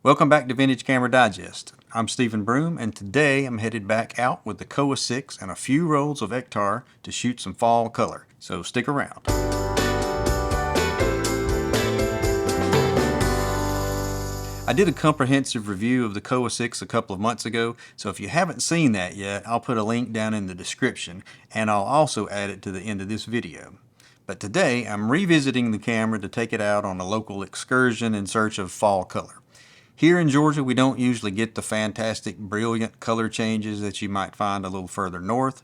Welcome back to Vintage Camera Digest. I'm Stephen Broom, and today I'm headed back out with the Kowa 6 and a few rolls of Ektar to shoot some fall color, so stick around. I did a comprehensive review of the Kowa 6 a couple of months ago, so if you haven't seen that yet, I'll put a link down in the description, and I'll also add it to the end of this video. But today, I'm revisiting the camera to take it out on a local excursion in search of fall color. Here in Georgia, we don't usually get the fantastic, brilliant color changes that you might find a little further north.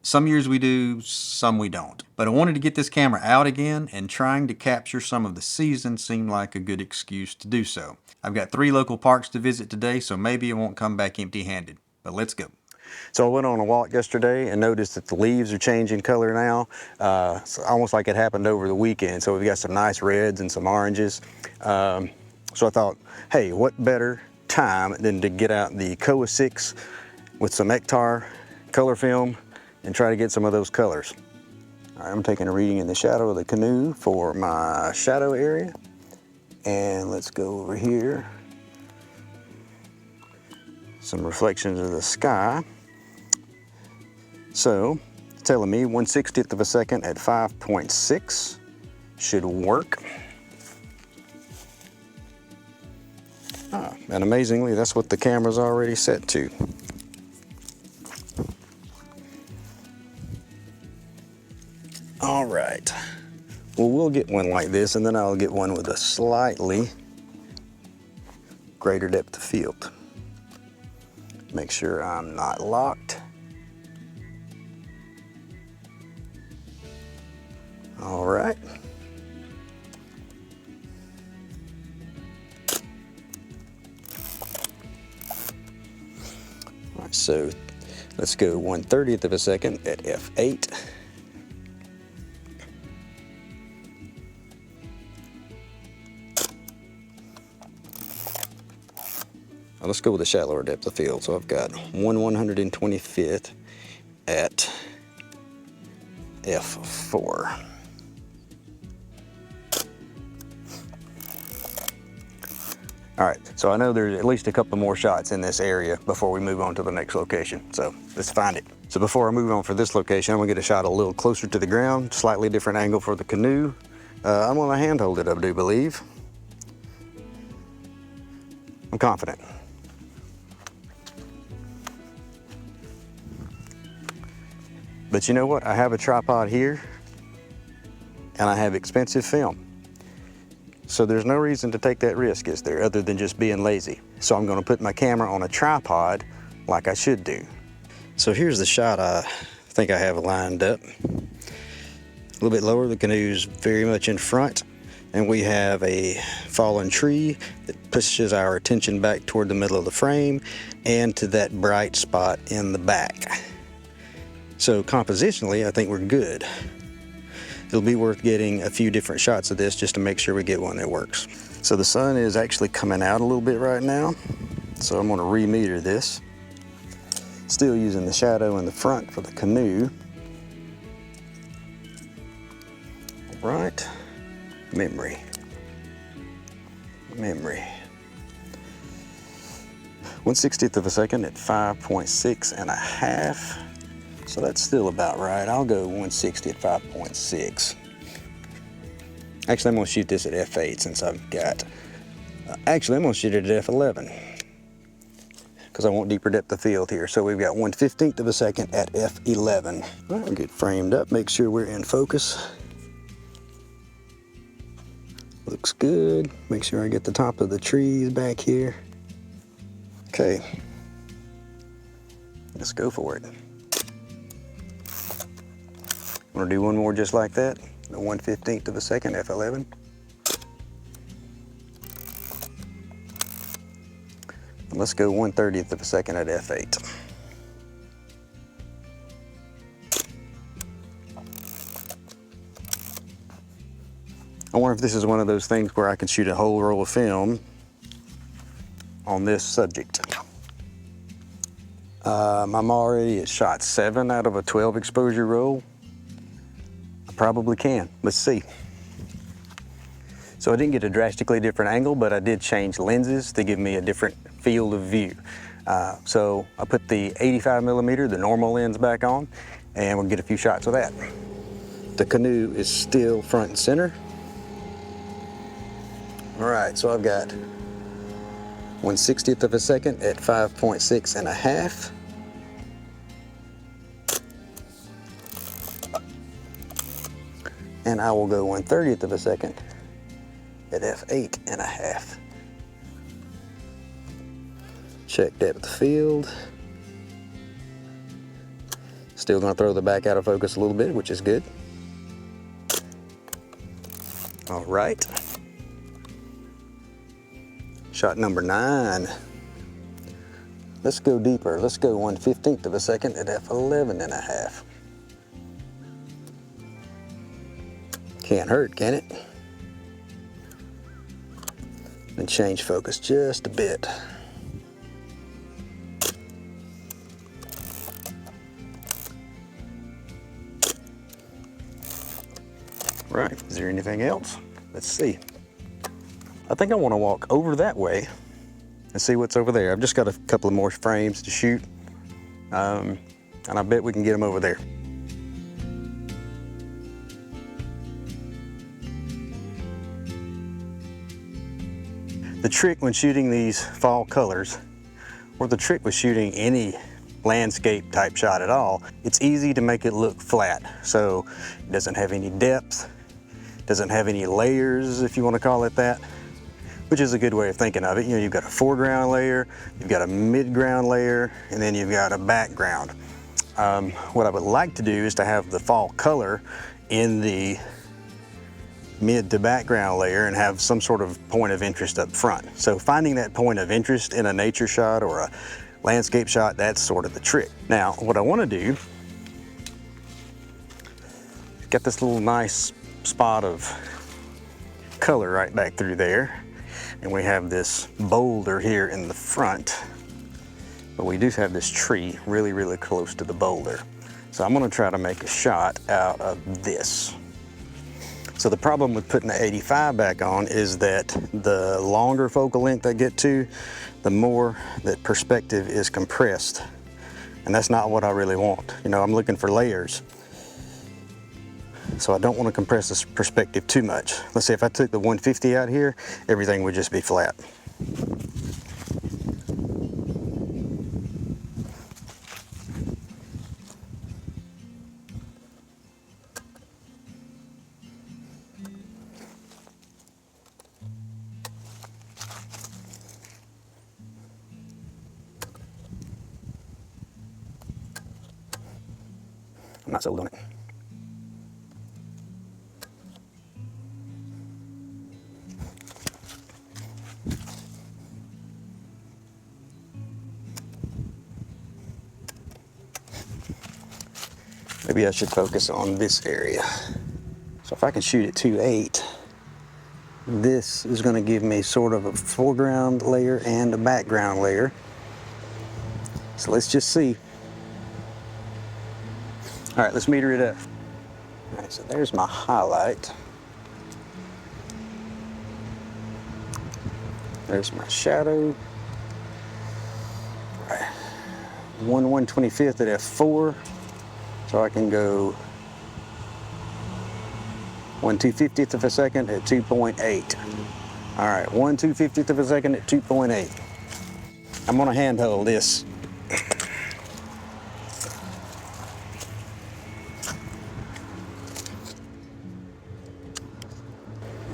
Some years we do, some we don't. But I wanted to get this camera out again, and trying to capture some of the season seemed like a good excuse to do so. I've got 3 local parks to visit today, so maybe I won't come back empty-handed. But let's go. So I went on a walk yesterday and noticed that the leaves are changing color now. It's almost like it happened over the weekend. So we've got some nice reds and some oranges. So I thought, hey, what better time than to get out the Kowa 6 with some Ektar color film and try to get some of those colors. All right, I'm taking a reading in the shadow of the canoe for my shadow area. And let's go over here. Some reflections of the sky. So, it's telling me 1/60th of a second at 5.6 should work. And amazingly, that's what the camera's already set to. All right. Well, we'll get one like this, and then I'll get one with a slightly greater depth of field. Make sure I'm not locked. All right. All right, so let's go 1/30th of a second at f8. Now let's go with a shallower depth of field. So I've got 1/125th at f4. All right, so I know there's at least a couple more shots in this area before we move on to the next location. So let's find it. So before I move on for this location, I'm gonna get a shot a little closer to the ground, slightly different angle for the canoe. I'm gonna hand hold it, I do believe. I'm confident. But you know what? I have a tripod here and I have expensive film. So there's no reason to take that risk, is there, other than just being lazy. So I'm gonna put my camera on a tripod like I should do. So here's the shot I think I have lined up. A little bit lower, the canoe's very much in front, and we have a fallen tree that pushes our attention back toward the middle of the frame and to that bright spot in the back. So compositionally, I think we're good. It'll be worth getting a few different shots of this just to make sure we get one that works. So the sun is actually coming out a little bit right now, so I'm gonna remeter this. Still using the shadow in the front for the canoe. All right, memory. 1/60th of a second at 5.6 and a half. So that's still about right. I'll go 160 at 5.6. Actually, I'm gonna shoot this at f8 since I've got, actually I'm gonna shoot it at f11 because I want deeper depth of field here. So we've got 1/15th of a second at f11. All right, get framed up, make sure we're in focus. Looks good. Make sure I get the top of the trees back here. Okay, let's go for it. I'm gonna do one more just like that, the 1/15th of a second, f11. And let's go 1/30th of a second at f8. I wonder if this is one of those things where I can shoot a whole roll of film on this subject. I'm already at shot 7 out of a 12 exposure roll. I probably can. Let's see. So I didn't get a drastically different angle, but I did change lenses to give me a different field of view. So I put the 85mm, the normal lens, back on, and we'll get a few shots of that. The canoe is still front and center. All right, so I've got 1/60th of a second at 5.6 and a half. And I will go 1/30th of a second at f8 and a half. Check depth of field. Still gonna throw the back out of focus a little bit, which is good. All right. Shot number 9. Let's go deeper. Let's go 1/15th of a second at f11 and a half. Can't hurt, can it? And change focus just a bit. Right, is there anything else? Let's see. I think I want to walk over that way and see what's over there. I've just got a couple of more frames to shoot, and I bet we can get them over there. The trick when shooting these fall colors, or the trick with shooting any landscape type shot at all, it's easy to make it look flat. So it doesn't have any depth, doesn't have any layers, if you want to call it that, which is a good way of thinking of it. You know, you've got a foreground layer, you've got a midground layer, and then you've got a background. What I would like to do is to have the fall color in the mid to background layer and have some sort of point of interest up front. So finding that point of interest in a nature shot or a landscape shot, that's sort of the trick. Now, what I want to do, get this little nice spot of color right back through there, and we have this boulder here in the front, but we do have this tree really, really close to the boulder. So I'm going to try to make a shot out of this. So the problem with putting the 85 back on is that the longer focal length I get to, the more that perspective is compressed. And that's not what I really want. You know, I'm looking for layers. So I don't want to compress this perspective too much. Let's say if I took the 150 out here, everything would just be flat. I'm not sold on it. Maybe I should focus on this area. So if I can shoot at 2.8, this is going to give me sort of a foreground layer and a background layer. So let's just see. All right, let's meter it up. All right, so there's my highlight. There's my shadow. All right. 1/125th at f4. So I can go 1/250th of a second at 2.8. All right, 1/250th of a second at 2.8. I'm gonna handhold this.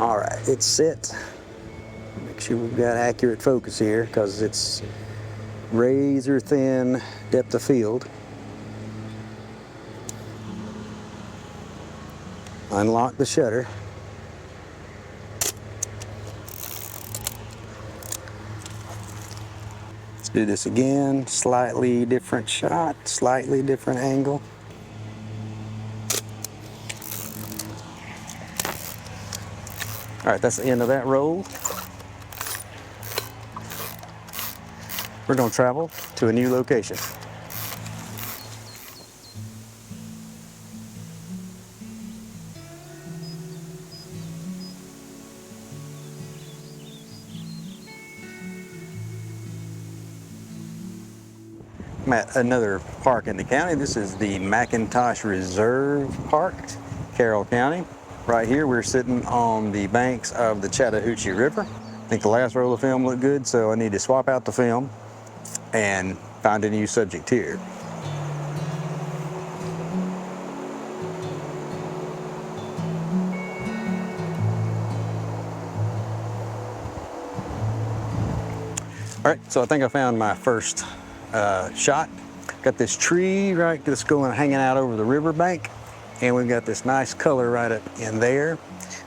All right, it's set. Make sure we've got accurate focus here because it's razor thin depth of field. Unlock the shutter. Let's do this again. Slightly different shot, slightly different angle. All right, that's the end of that roll. We're going to travel to a new location. I'm at another park in the county. This is the McIntosh Reserve Park, Carroll County. Right here we're sitting on the banks of the Chattahoochee River. I think the last roll of film looked good, so I need to swap out the film and find a new subject here. All right, so I think I found my first shot. Got this tree right that's hanging out over the riverbank, and we've got this nice color right up in there.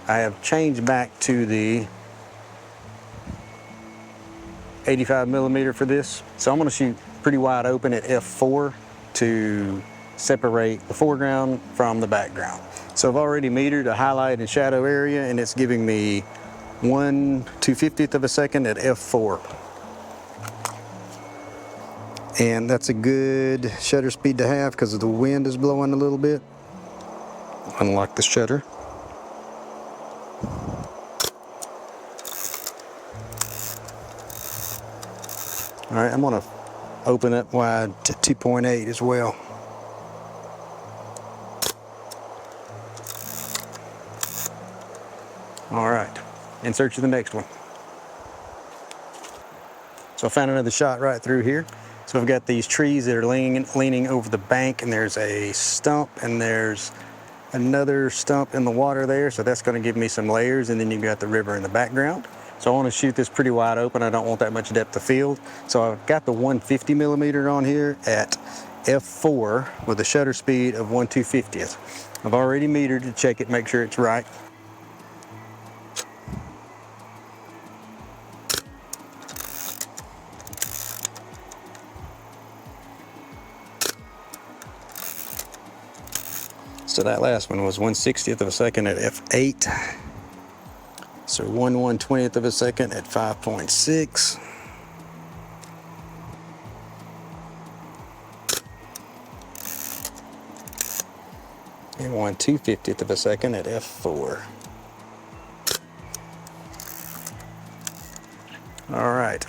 I have changed back to the 85 millimeter for this. So I'm gonna shoot pretty wide open at f4 to separate the foreground from the background. So I've already metered a highlight and shadow area, and it's giving me 1/250th of a second at f4. And that's a good shutter speed to have because the wind is blowing a little bit. Unlock the shutter. All right, I'm gonna open it wide to 2.8 as well. All right, in search of the next one. So I found another shot right through here. So I've got these trees that are leaning over the bank, and there's a stump and there's another stump in the water there. So that's gonna give me some layers, and then you've got the river in the background. So I want to shoot this pretty wide open. I don't want that much depth of field. So I've got the 150 millimeter on here at f4 with a shutter speed of 1/250th. I've already metered to check it, make sure it's right. So that last one was 1/60th of a second at f8. So 1/120th of a second at 5.6. And 1/250th of a second at f4. All right.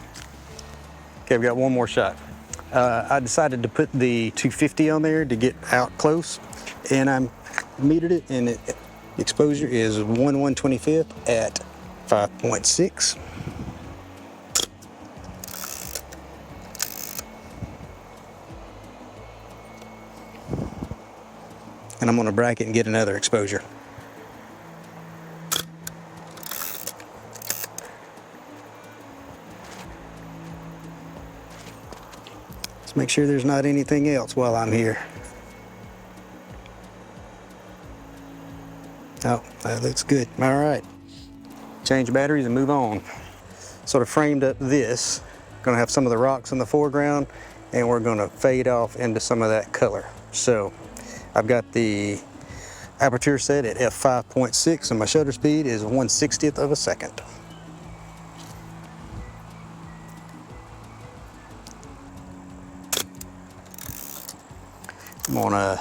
Okay, I've got one more shot. I decided to put the 250 on there to get out close, and I metered it, and the exposure is 1/125th at 5.6. And I'm going to bracket and get another exposure. Let's make sure there's not anything else while I'm here. Oh, that looks good. All right. Change batteries and move on. Sort of framed up this. Gonna have some of the rocks in the foreground, and we're gonna fade off into some of that color. So I've got the aperture set at f5.6, and my shutter speed is 1/60th of a second. I'm gonna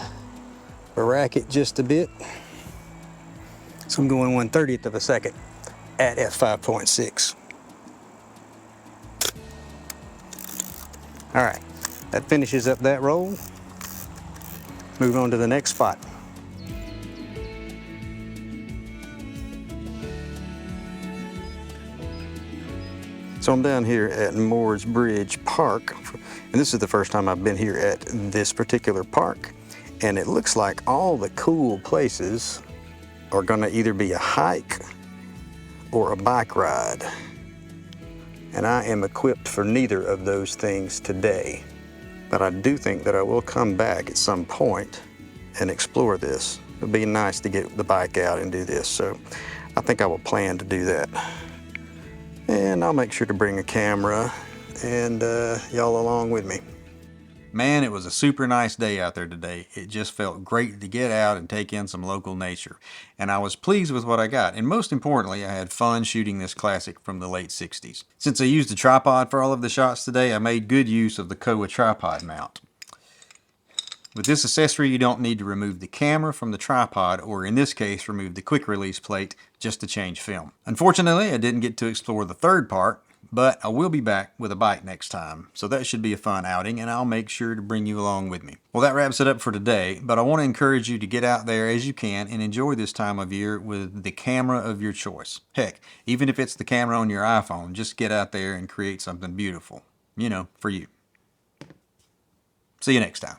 bracket just a bit. So I'm going 1/30th of a second at f5.6. All right, that finishes up that roll. Move on to the next spot. So I'm down here at Moore's Bridge Park, and this is the first time I've been here at this particular park, and it looks like all the cool places are gonna either be a hike or a bike ride. And I am equipped for neither of those things today. But I do think that I will come back at some point and explore this. It'd be nice to get the bike out and do this, so I think I will plan to do that. And I'll make sure to bring a camera and y'all along with me. Man, it was a super nice day out there today. It just felt great to get out and take in some local nature. And I was pleased with what I got. And most importantly, I had fun shooting this classic from the late 60s. Since I used a tripod for all of the shots today, I made good use of the Kowa tripod mount. With this accessory, you don't need to remove the camera from the tripod, or in this case, remove the quick release plate just to change film. Unfortunately, I didn't get to explore the third part, But I will be back with a bike next time, so that should be a fun outing, and I'll make sure to bring you along with me. Well, that wraps it up for today, but I want to encourage you to get out there as you can and enjoy this time of year with the camera of your choice. Heck, even if it's the camera on your iPhone, just get out there and create something beautiful, for you. See you next time.